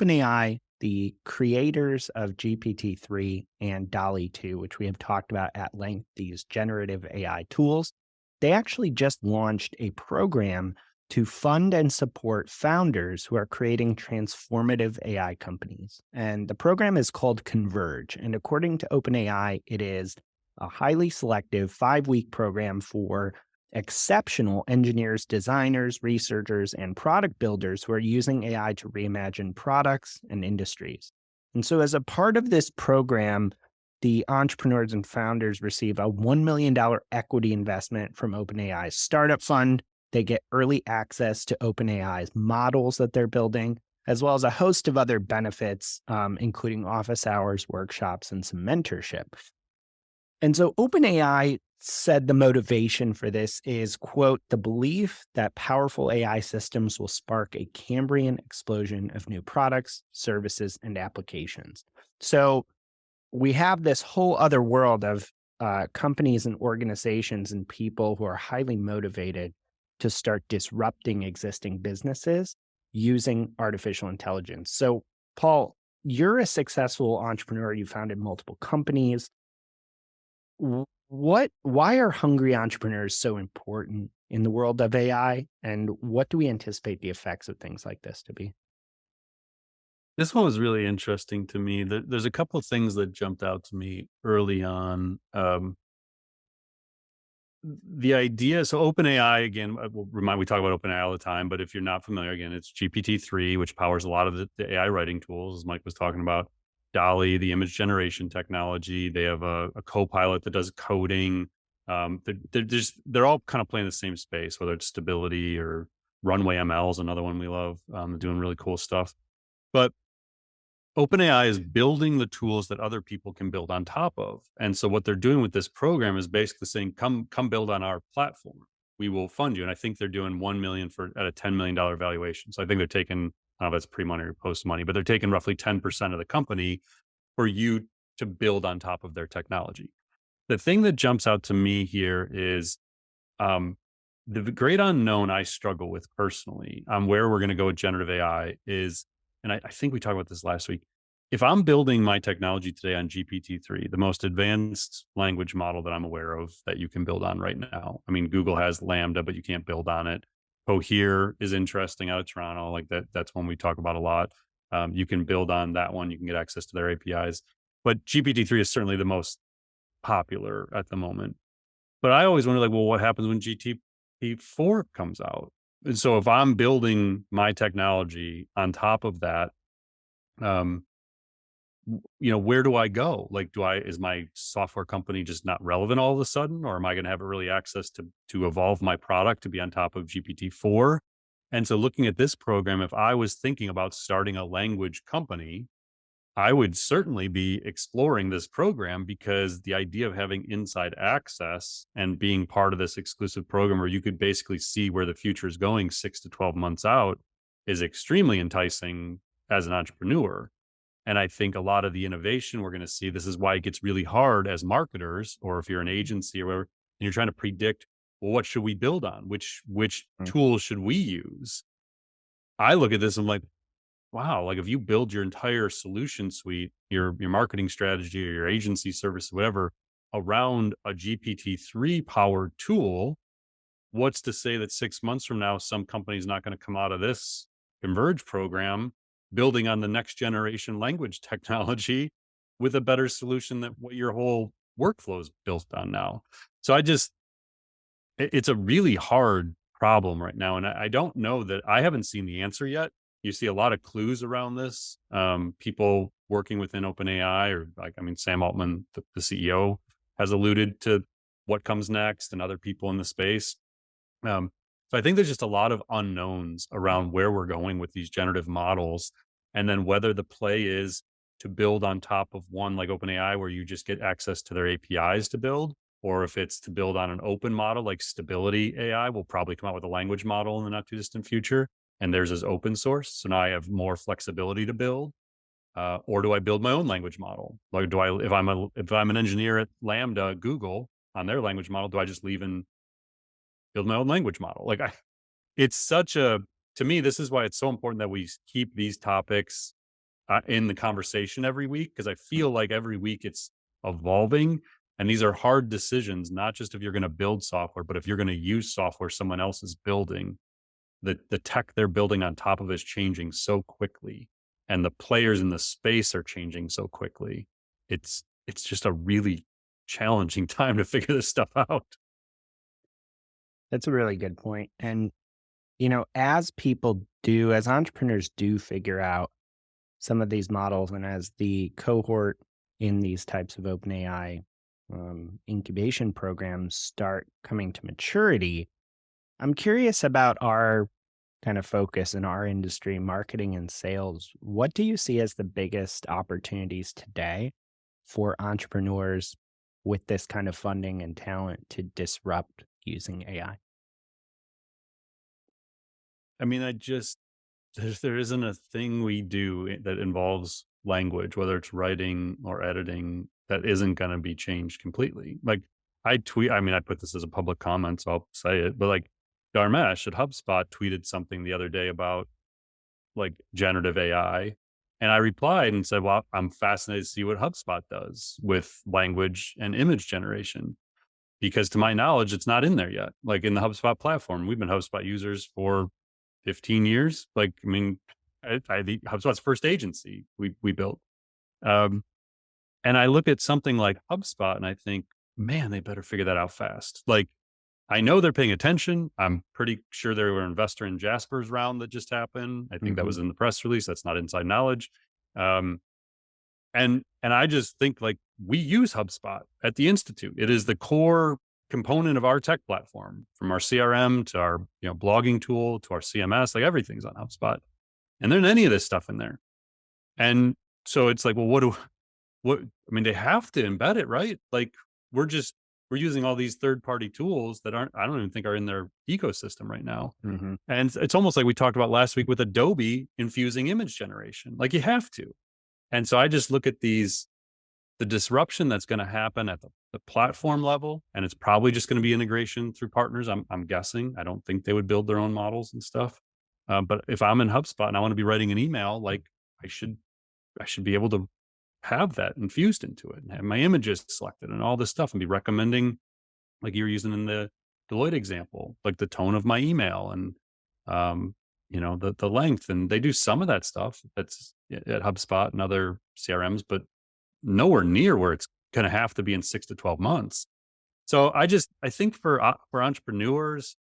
OpenAI, the creators of GPT-3 and DALI 2, which we have talked about at length, these generative AI tools, they actually just launched a program to fund and support founders who are creating transformative AI companies. And the program is called Converge. And according to OpenAI, it is a highly selective 5-week program for exceptional engineers, designers, researchers, and product builders who are using AI to reimagine products and industries. And so, as a part of this program, the entrepreneurs and founders receive a $1 million equity investment from OpenAI's startup fund. They get early access to OpenAI's models that they're building, as well as a host of other benefits, including office hours, workshops, and some mentorship. And so OpenAI said the motivation for this is, quote, the belief that powerful AI systems will spark a Cambrian explosion of new products, services, and applications. So we have this whole other world of companies and organizations and people who are highly motivated to start disrupting existing businesses using artificial intelligence. So, Paul, you're a successful entrepreneur. You founded multiple companies. Why are hungry entrepreneurs so important in the world of AI? And what do we anticipate the effects of things like this to be? This one was really interesting to me. There's a couple of things that jumped out to me early on. The idea, so OpenAI, again, we talk about OpenAI all the time, but if you're not familiar, again, it's GPT-3, which powers a lot of the AI writing tools, as Mike was talking about. DALI, the image generation technology. They have a co-pilot that does coding. They're all kind of playing the same space, whether it's stability or Runway ML is another one we love. Doing really cool stuff. But OpenAI is building the tools that other people can build on top of. And so what they're doing with this program is basically saying, come build on our platform. We will fund you. And I think they're doing 1 million for at a $10 million valuation. So I think they're taking, I don't know if that's pre-money or post-money, but they're taking roughly 10% of the company for you to build on top of their technology. The thing that jumps out to me here is the great unknown I struggle with personally on where we're going to go with generative AI is, and I think we talked about this last week. If I'm building my technology today on GPT-3, the most advanced language model that I'm aware of that you can build on right now. I mean, Google has Lambda, but you can't build on it. Cohere is interesting out of Toronto. Like that's one we talk about a lot. You can build on that one. You can get access to their APIs. But GPT-3 is certainly the most popular at the moment. But I always wonder, like, well, what happens when GPT-4 comes out? And so if I'm building my technology on top of that, um, where do I go? Like, is my software company just not relevant all of a sudden, or am I going to have early access to evolve my product to be on top of GPT-4? And so looking at this program, if I was thinking about starting a language company, I would certainly be exploring this program because the idea of having inside access and being part of this exclusive program where you could basically see where the future is going 6 to 12 months out is extremely enticing as an entrepreneur. And I think a lot of the innovation we're going to see, this is why it gets really hard as marketers, or if you're an agency or whatever, and you're trying to predict, well, what should we build on? Which Mm. tools should we use? I look at this and I'm like, wow, like if you build your entire solution suite, your marketing strategy or your agency service, whatever, around a GPT-3 powered tool, what's to say that 6 months from now, some company's not going to come out of this Converge program building on the next generation language technology with a better solution than what your whole workflow is built on now. So it's a really hard problem right now. And I don't know that I haven't seen the answer yet. You see a lot of clues around this. People working within OpenAI, or like, I mean, Sam Altman, the CEO, has alluded to what comes next, and other people in the space. So I think there's just a lot of unknowns around where we're going with these generative models, and then whether the play is to build on top of one like OpenAI, where you just get access to their APIs to build, or if it's to build on an open model like Stability AI will probably come out with a language model in the not too distant future, and theirs is open source. So now I have more flexibility to build. Or do I build my own language model? Like, if I'm an engineer at Lambda, Google on their language model, do I just leave and build my own language model? It's such a, to me, this is why it's so important that we keep these topics in the conversation every week, because I feel like every week it's evolving. And these are hard decisions, not just if you're going to build software, but if you're going to use software someone else is building. The tech they're building on top of is changing so quickly, and the players in the space are changing so quickly. It's just a really challenging time to figure this stuff out. That's a really good point. And, as people do, as entrepreneurs do figure out some of these models, and as the cohort in these types of OpenAI incubation programs start coming to maturity, I'm curious about our kind of focus in our industry, marketing and sales. What do you see as the biggest opportunities today for entrepreneurs with this kind of funding and talent to disrupt using AI? I mean, there isn't a thing we do that involves language, whether it's writing or editing, that isn't going to be changed completely. Like I mean, I put this as a public comment, so I'll say it, but like Dharmesh at HubSpot tweeted something the other day about like generative AI. And I replied and said, well, I'm fascinated to see what HubSpot does with language and image generation, because to my knowledge, it's not in there yet. Like in the HubSpot platform, we've been HubSpot users for 15 years. Like, I mean, HubSpot's first agency we built. Um, and I look at something like HubSpot and I think, man, they better figure that out fast. Like, I know they're paying attention. I'm pretty sure they were an investor in Jasper's round that just happened. I think that Hmm. was in the press release. That's not inside knowledge. Um, and I just think like we use HubSpot at the Institute. It is the core component of our tech platform, from our CRM to our blogging tool to our CMS. Like everything's on HubSpot, and there's any of this stuff in there. And so it's like, well, what? I mean, they have to embed it, right? Like we're just we're using all these third party tools that aren't. I don't even think are in their ecosystem right now. Hmm. And it's almost like we talked about last week with Adobe infusing image generation. Like you have to. And so I just look at the disruption that's going to happen at the platform level, and it's probably just going to be integration through partners. I'm guessing. I don't think they would build their own models and stuff. But if I'm in HubSpot and I want to be writing an email, like I should I should be able to have that infused into it and have my images selected and all this stuff and be recommending, like you were using in the Deloitte example, like the tone of my email and um, the length. And they do some of that stuff that's at HubSpot and other CRMs, but nowhere near where it's going to have to be in 6 to 12 months. So I think for entrepreneurs,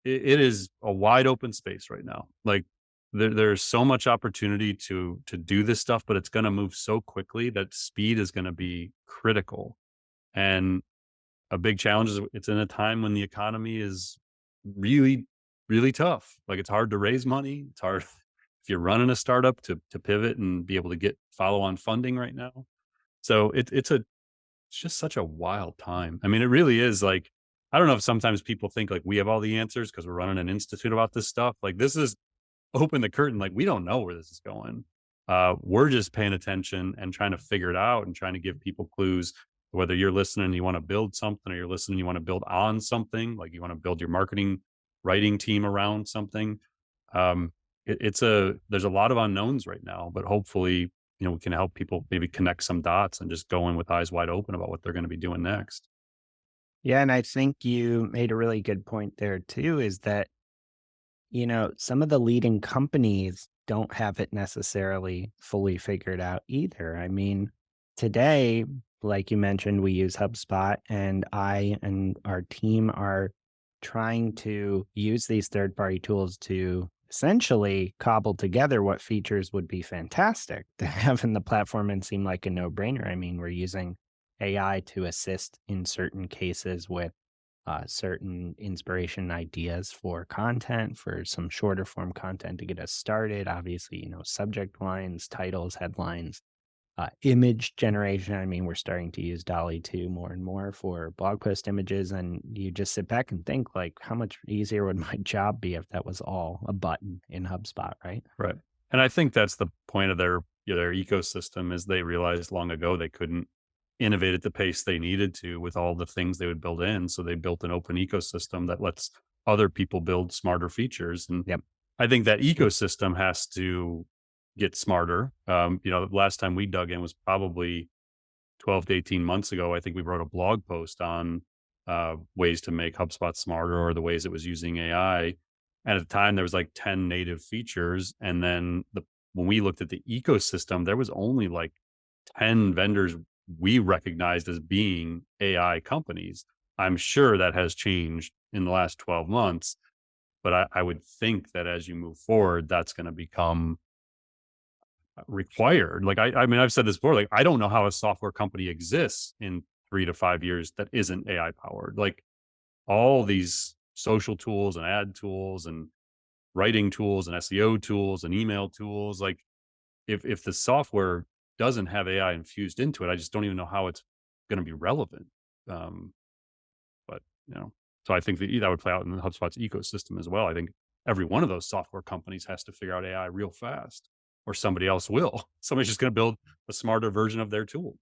it is a wide open space right now. Like there's so much opportunity to do this stuff, but it's going to move so quickly that speed is going to be critical. And a big challenge is it's in a time when the economy is really, really tough. Like it's hard to raise money. It's hard if you're running a startup to pivot and be able to get follow on funding right now. So it's just such a wild time. I mean, it really is. Like, I don't know if sometimes people think like we have all the answers because we're running an institute about this stuff. Like this is open the curtain. Like we don't know where this is going. We're just paying attention and trying to figure it out and trying to give people clues. Whether you're listening and you want to build something, or you're listening, you want to build on something, like you want to build your marketing writing team around something. There's a lot of unknowns right now, but hopefully, we can help people maybe connect some dots and just go in with eyes wide open about what they're going to be doing next. Yeah. And I think you made a really good point there too, is that, some of the leading companies don't have it necessarily fully figured out either. I mean, today, like you mentioned, we use HubSpot, and I and our team are trying to use these third party tools to essentially cobble together what features would be fantastic to have in the platform and seem like a no brainer. I mean, we're using AI to assist in certain cases with certain inspiration ideas for content, for some shorter form content to get us started. Obviously, subject lines, titles, headlines, image generation. I mean, we're starting to use Dolly 2 more and more for blog post images. And you just sit back and think, like, how much easier would my job be if that was all a button in HubSpot, right? Right. And I think that's the point of their ecosystem, is they realized long ago they couldn't innovate at the pace they needed to with all the things they would build in. So they built an open ecosystem that lets other people build smarter features. And Yep. I think that ecosystem has to get smarter. The last time we dug in was probably 12 to 18 months ago. I think we wrote a blog post on ways to make HubSpot smarter or the ways it was using AI. And at the time, there was like 10 native features. And then when we looked at the ecosystem, there was only like 10 vendors we recognized as being AI companies. I'm sure that has changed in the last 12 months, but I would think that as you move forward, that's going to become required. Like, I mean, I've said this before, like, I don't know how a software company exists in 3 to 5 years that isn't AI powered. Like, all these social tools and ad tools and writing tools and SEO tools and email tools, like, if the software doesn't have AI infused into it, I just don't even know how it's going to be relevant. Um, but so I think that would play out in HubSpot's ecosystem as well. I think every one of those software companies has to figure out AI real fast, or somebody else will. Somebody's just going to build a smarter version of their tool.